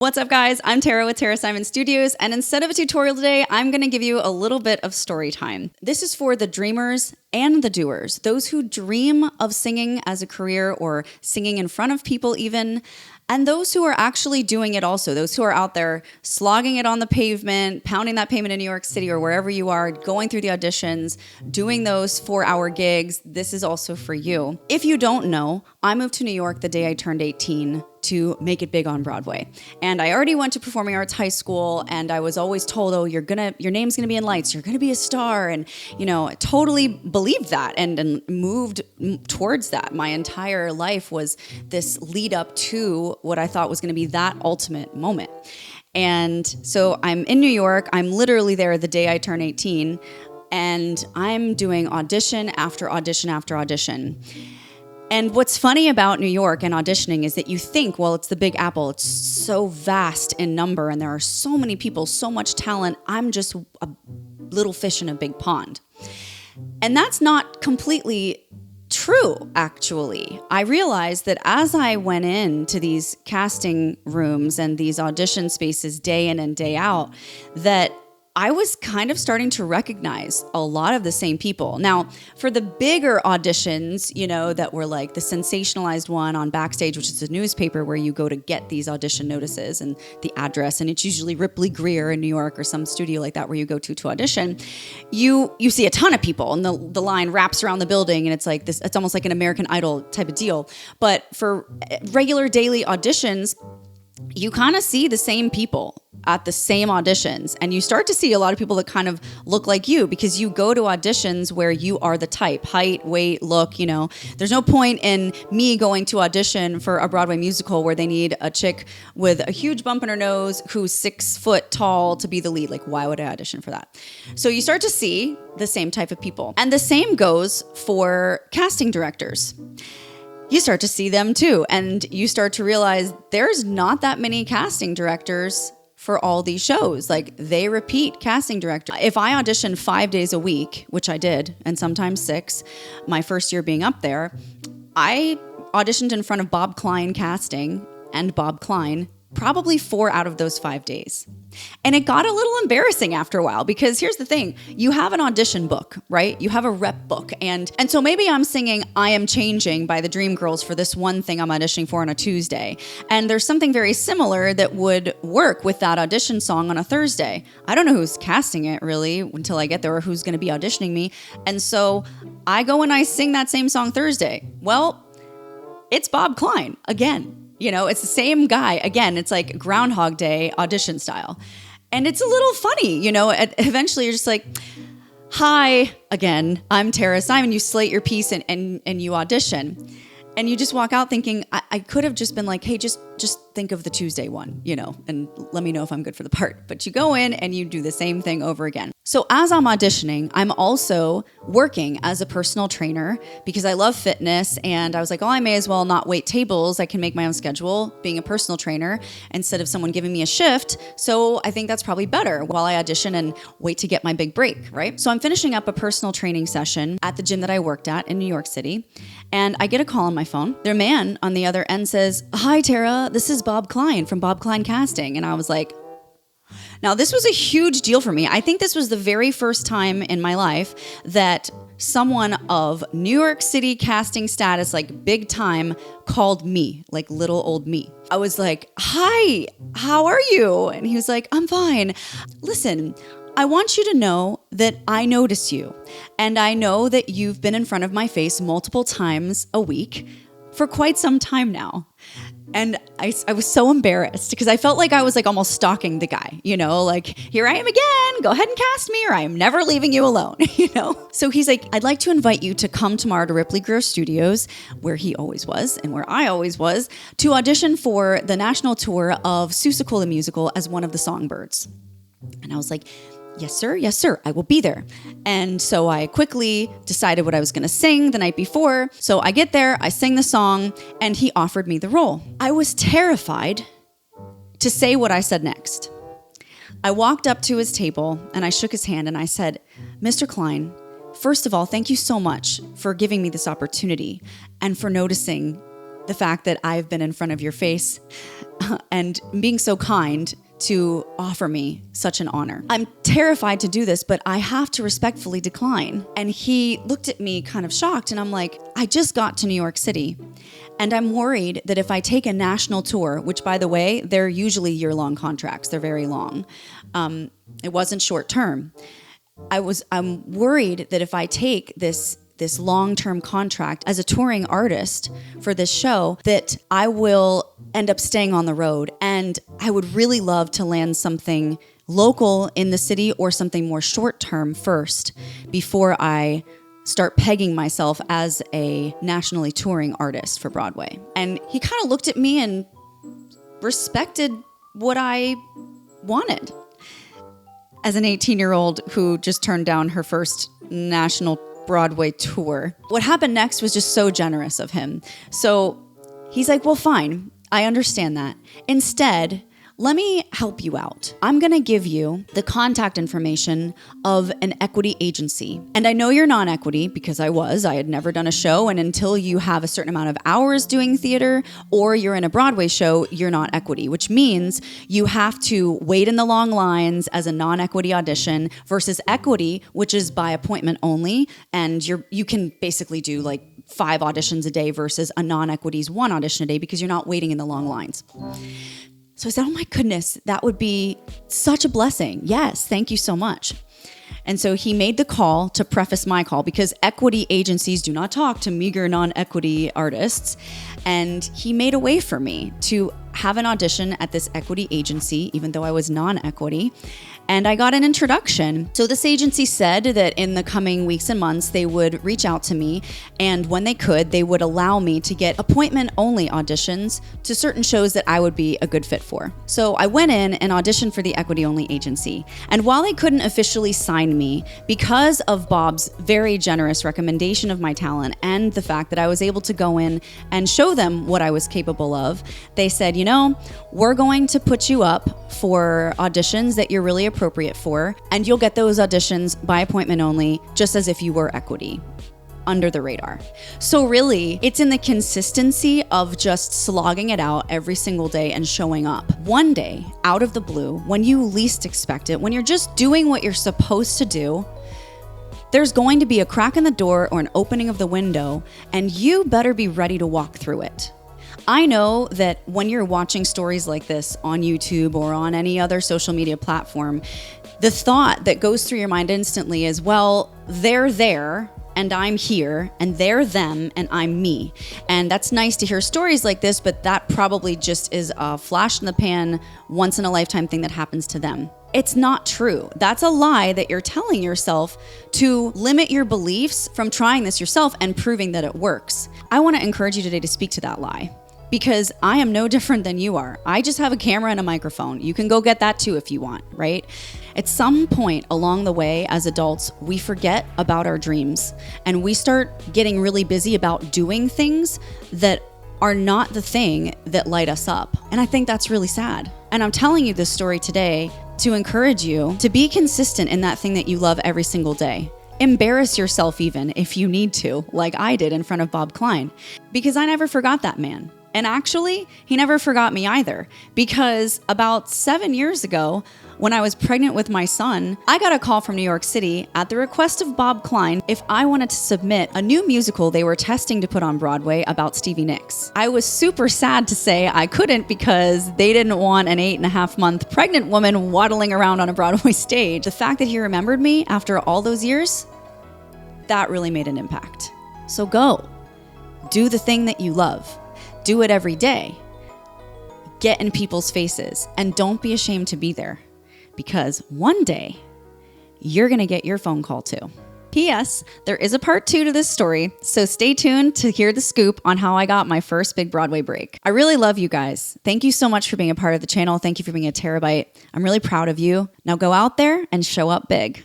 What's up, guys? I'm Tara with Tara Simon Studios, and instead of a tutorial today, I'm going to give you a little bit of story time. This is for the dreamers and the doers, those who dream of singing as a career or singing in front of people even, and those who are actually doing it also, those who are out there slogging it on the pavement, pounding that pavement in New York City or wherever you are, going through the auditions, doing those 4-hour gigs. This is also for you. If you don't know, I moved to New York the day I turned 18 to make it big on Broadway. And I already went to performing arts high school, and I was always told, oh, your name's gonna be in lights, you're gonna be a star. And, I totally believed that and moved towards that. My entire life was this lead up to what I thought was gonna be that ultimate moment. And so I'm in New York, I'm literally there the day I turn 18, and I'm doing audition after audition after audition. And what's funny about New York and auditioning is that you think, well, it's the Big Apple. It's so vast in number and there are so many people, so much talent. I'm just a little fish in a big pond. And that's not completely true, actually. I realized that as I went into these casting rooms and these audition spaces day in and day out, that I was kind of starting to recognize a lot of the same people. Now, for the bigger auditions, that were like the sensationalized one on Backstage, which is a newspaper where you go to get these audition notices and the address, and it's usually Ripley Greer in New York or some studio like that where you go to audition. You see a ton of people, and the line wraps around the building, and it's like this. It's almost like an American Idol type of deal. But for regular daily auditions, you kind of see the same people at the same auditions, and you start to see a lot of people that kind of look like you because you go to auditions where you are the type, height, weight, look, There's no point in me going to audition for a Broadway musical where they need a chick with a huge bump in her nose who's 6 foot tall to be the lead. Like, why would I audition for that? So you start to see the same type of people. And the same goes for casting directors. You start to see them too, and you start to realize there's not that many casting directors for all these shows. Like, they repeat casting directors. If I auditioned 5 days a week, which I did, and sometimes 6, my first year being up there, I auditioned in front of Bob Klein Casting and Bob Klein probably 4 out of those 5 days. And it got a little embarrassing after a while, because here's the thing. You have an audition book, right? You have a rep book. And so maybe I'm singing I Am Changing by the Dreamgirls for this one thing I'm auditioning for on a Tuesday. And there's something very similar that would work with that audition song on a Thursday. I don't know who's casting it really until I get there, or who's going to be auditioning me. And so I go and I sing that same song Thursday. Well, it's Bob Klein again. It's the same guy. Again, it's like Groundhog Day audition style. And it's a little funny, eventually you're just like, hi, again, I'm Tara Simon. You slate your piece and you audition. And you just walk out thinking, I could have just been like, hey, just think of the Tuesday one, and let me know if I'm good for the part. But you go in and you do the same thing over again. So as I'm auditioning, I'm also working as a personal trainer because I love fitness. And I was like, oh, I may as well not wait tables. I can make my own schedule being a personal trainer instead of someone giving me a shift. So I think that's probably better while I audition and wait to get my big break, right? So I'm finishing up a personal training session at the gym that I worked at in New York City. And I get a call on my phone. Their man on the other end says, hi, Tara, this is Bob Klein from Bob Klein Casting. And I was like, now this was a huge deal for me. I think this was the very first time in my life that someone of New York City casting status, like big time, called me, like little old me. I was like, hi, how are you? And he was like, I'm fine. Listen, I want you to know that I notice you, and I know that you've been in front of my face multiple times a week for quite some time now. And I was so embarrassed because I felt like I was like almost stalking the guy, like, here I am again, go ahead and cast me or I am never leaving you alone, So he's like, I'd like to invite you to come tomorrow to Ripley Greer Studios, where he always was and where I always was, to audition for the national tour of Seussical the Musical as one of the songbirds. And I was like, yes, sir, I will be there. And so I quickly decided what I was going to sing the night before. So I get there, I sing the song, and he offered me the role. I was terrified to say what I said next. I walked up to his table and I shook his hand and I said, Mr. Klein, first of all, thank you so much for giving me this opportunity and for noticing the fact that I've been in front of your face and being so kind to offer me such an honor. I'm terrified to do this, but I have to respectfully decline. And he looked at me kind of shocked, and I'm like, I just got to New York City, and I'm worried that if I take a national tour, which by the way, they're usually year-long contracts, they're very long. It wasn't short term. I'm worried that if I take this long-term contract as a touring artist for this show, that I will end up staying on the road. And I would really love to land something local in the city or something more short-term first before I start pegging myself as a nationally touring artist for Broadway. And he kind of looked at me and respected what I wanted as an 18-year-old who just turned down her first national Broadway tour. What happened next was just so generous of him. So he's like, well, fine, I understand that. Instead, let me help you out. I'm going to give you the contact information of an equity agency. And I know you're non-equity because I had never done a show. And until you have a certain amount of hours doing theater or you're in a Broadway show, you're not equity, which means you have to wait in the long lines as a non-equity audition versus equity, which is by appointment only. And you can basically do like 5 auditions a day versus a non-equity's 1 audition a day because you're not waiting in the long lines. So I said, oh my goodness, that would be such a blessing. Yes, thank you so much. And so he made the call to preface my call because equity agencies do not talk to meager non-equity artists. And he made a way for me to have an audition at this equity agency, even though I was non-equity. And I got an introduction. So this agency said that in the coming weeks and months, they would reach out to me. And when they could, they would allow me to get appointment-only auditions to certain shows that I would be a good fit for. So I went in and auditioned for the equity-only agency. And while they couldn't officially sign me, because of Bob's very generous recommendation of my talent and the fact that I was able to go in and show them what I was capable of, they said, you know, we're going to put you up for auditions that you're really appropriate for, and you'll get those auditions by appointment only, just as if you were equity, under the radar. So really, it's in the consistency of just slogging it out every single day and showing up. One day, out of the blue, when you least expect it, when you're just doing what you're supposed to do, there's going to be a crack in the door or an opening of the window, and you better be ready to walk through it. I know that when you're watching stories like this on YouTube or on any other social media platform, the thought that goes through your mind instantly is, well, they're there and I'm here, and they're them and I'm me. And that's nice to hear stories like this, but that probably just is a flash in the pan, once in a lifetime thing that happens to them. It's not true. That's a lie that you're telling yourself to limit your beliefs from trying this yourself and proving that it works. I want to encourage you today to speak to that lie, because I am no different than you are. I just have a camera and a microphone. You can go get that too if you want, right? At some point along the way as adults, we forget about our dreams and we start getting really busy about doing things that are not the thing that light us up. And I think that's really sad. And I'm telling you this story today to encourage you to be consistent in that thing that you love every single day. Embarrass yourself even if you need to, like I did in front of Bob Klein, because I never forgot that man. And actually, he never forgot me either, because about 7 years ago, when I was pregnant with my son, I got a call from New York City at the request of Bob Klein if I wanted to submit a new musical they were testing to put on Broadway about Stevie Nicks. I was super sad to say I couldn't because they didn't want an 8.5-month pregnant woman waddling around on a Broadway stage. The fact that he remembered me after all those years, that really made an impact. So go. Do the thing that you love. Do it every day. Get in people's faces and don't be ashamed to be there, because one day you're going to get your phone call too. P.S. There is a part 2 to this story, so stay tuned to hear the scoop on how I got my first big Broadway break. I really love you guys. Thank you so much for being a part of the channel. Thank you for being a terabyte. I'm really proud of you. Now go out there and show up big.